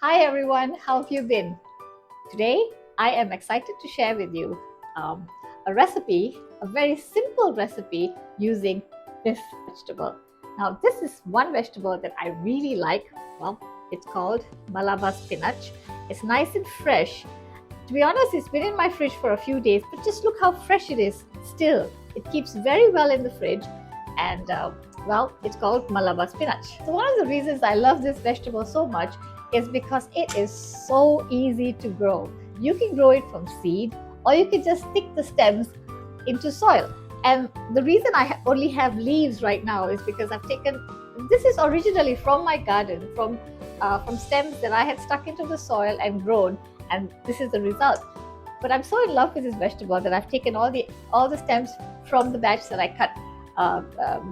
Hi everyone, how have you been? Today I am excited to share with you a recipe, a very simple recipe using this vegetable. Now, this is one vegetable that I really like. Well, it's called Malabar spinach. It's nice and fresh. To be honest, it's been in my fridge for a few days, but just look how fresh it is still. It keeps very well in the fridge, and it's called Malabar spinach. So, one of the reasons I love this vegetable so much is because it is so easy to grow. You can grow it from seed, or you can just stick the stems into soil. And the reason I only have leaves right now is because I've taken this is originally from my garden, from stems that I had stuck into the soil and grown, and this is the result. But I'm so in love with this vegetable that I've taken all the stems from the batch that I cut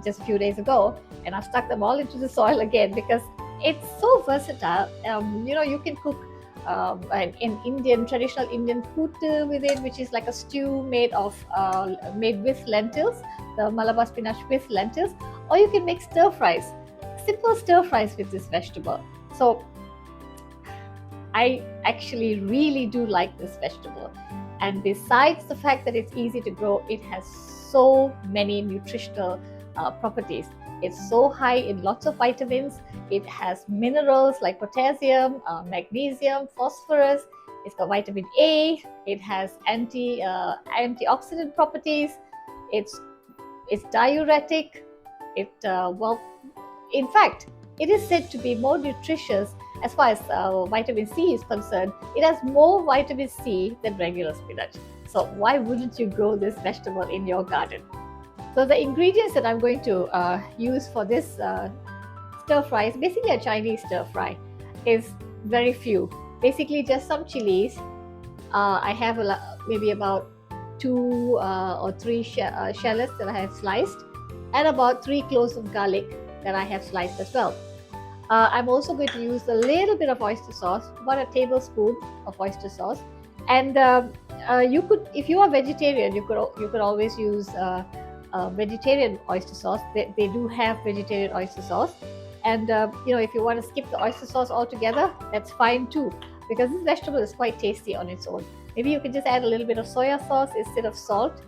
just a few days ago, and I've stuck them all into the soil again because it's so versatile. You can cook an traditional Indian kootu with it, which is like a stew made with lentils, the Malabar spinach with lentils, or you can make stir fries, simple stir fries with this vegetable. So I actually really do like this vegetable. And besides the fact that it's easy to grow, it has so many nutritional properties. It's so high in lots of vitamins. It has minerals like potassium, magnesium, phosphorus. It's got vitamin A. It has antioxidant properties. It's diuretic. In fact, it is said to be more nutritious as far as vitamin C is concerned. It has more vitamin C than regular spinach. So why wouldn't you grow this vegetable in your garden? So the ingredients that I'm going to use for this stir fry is basically a Chinese stir fry. Is very few. Basically just some chilies. I have maybe about two or three shallots that I have sliced, and about 3 cloves of garlic that I have sliced as well. I'm also going to use a little bit of oyster sauce, about a tablespoon of oyster sauce. And you could, if you are vegetarian, you could always use vegetarian oyster sauce. They do have vegetarian oyster sauce, and if you want to skip the oyster sauce altogether, that's fine too, because this vegetable is quite tasty on its own. Maybe you can just add a little bit of soya sauce instead of salt.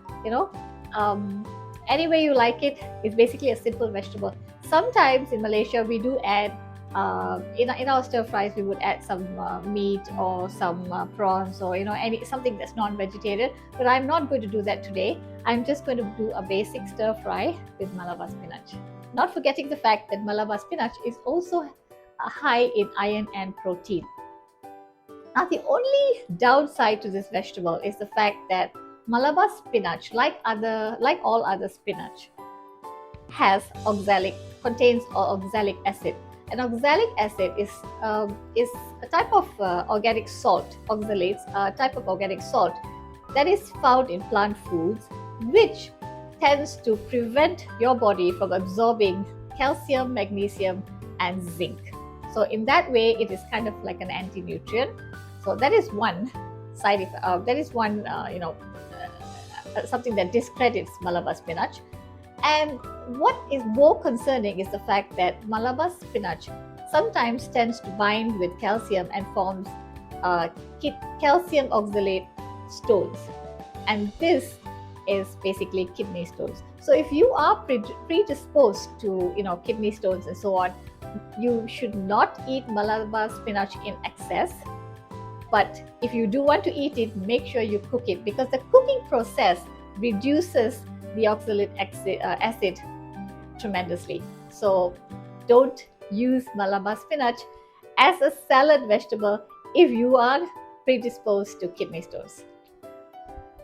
Any way you like it. It's basically a simple vegetable. Sometimes in Malaysia we do add in our stir fries, we would add some meat or some prawns, or something that's non-vegetarian. But I'm not going to do that today. I'm just going to do a basic stir fry with Malabar spinach. Not forgetting the fact that Malabar spinach is also high in iron and protein. Now, the only downside to this vegetable is the fact that Malabar spinach, like all other spinach, contains oxalic acid. And oxalic acid is a type of organic salt. Oxalates are a type of organic salt that is found in plant foods, which tends to prevent your body from absorbing calcium, magnesium, and zinc. So in that way, it is kind of like an anti-nutrient. So that is one side effect. That is one something that discredits Malabar spinach. And what is more concerning is the fact that Malabar spinach sometimes tends to bind with calcium and forms calcium oxalate stones. And this is basically kidney stones. So if you are predisposed to kidney stones and so on, you should not eat Malabar spinach in excess. But if you do want to eat it, make sure you cook it, because the cooking process reduces the oxalic acid tremendously. So don't use Malabar spinach as a salad vegetable if you are predisposed to kidney stones.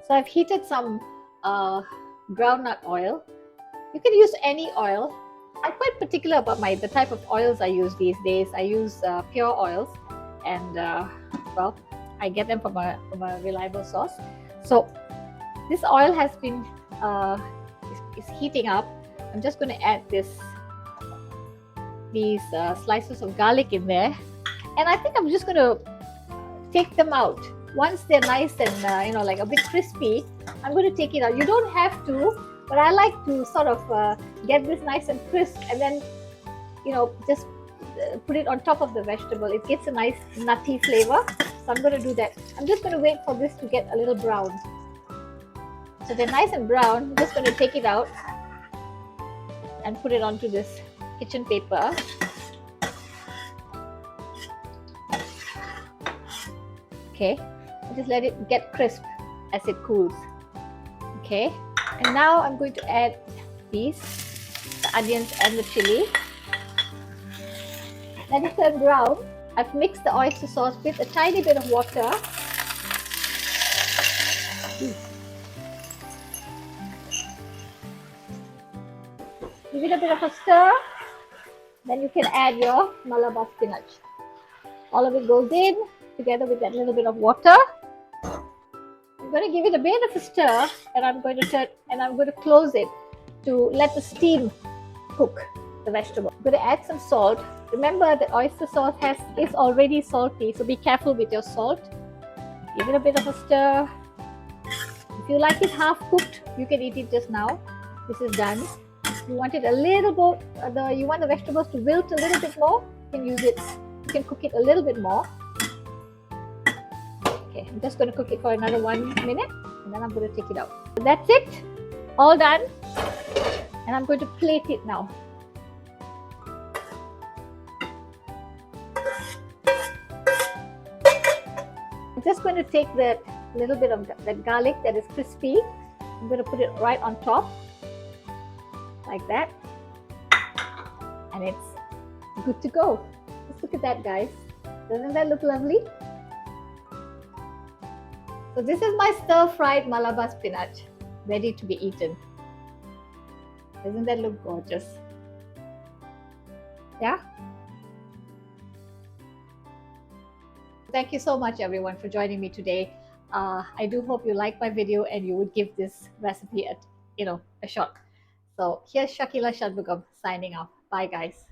So I've heated some groundnut oil. You can use any oil. I'm quite particular about the type of oils I use these days. I use pure oils, and I get them from a reliable source. So this oil has been is heating up. I'm just going to add these slices of garlic in there, and I think I'm just going to take them out. Once they're nice and like a bit crispy, I'm going to take it out. You don't have to, but I like to sort of get this nice and crisp, and then just put it on top of the vegetable. It gets a nice nutty flavor. So I'm going to do that. I'm just going to wait for this to get a little brown. So they're nice and brown. I'm just going to take it out and put it onto this kitchen paper. Okay, and just let it get crisp as it cools. Okay, and now I'm going to add these, the onions and the chili. Let it turn brown. I've mixed the oyster sauce with a tiny bit of water. Give it a bit of a stir. Then you can add your Malabar spinach. All of it goes in together with that little bit of water. I'm going to give it a bit of a stir, and I'm going to close it to let the steam cook the vegetable. I'm going to add some salt. Remember that oyster sauce is already salty, so be careful with your salt. Give it a bit of a stir. If you like it half cooked, you can eat it just now. This is done. If you want it a little bit, you want the vegetables to wilt a little bit more, you can use it. You can cook it a little bit more. Okay, I'm just going to cook it for another 1 minute, and then I'm going to take it out. So that's it, all done, and I'm going to plate it now. I'm just going to take that little bit of that garlic that is crispy. I'm going to put it right on top, like that, and it's good to go. Just look at that, guys. Doesn't that look lovely? So this is my stir-fried Malabar spinach, ready to be eaten. Doesn't that look gorgeous? Yeah? Thank you so much, everyone, for joining me today. I do hope you like my video and you would give this recipe a shot. So here's Shakila Shanmugam signing off. Bye, guys.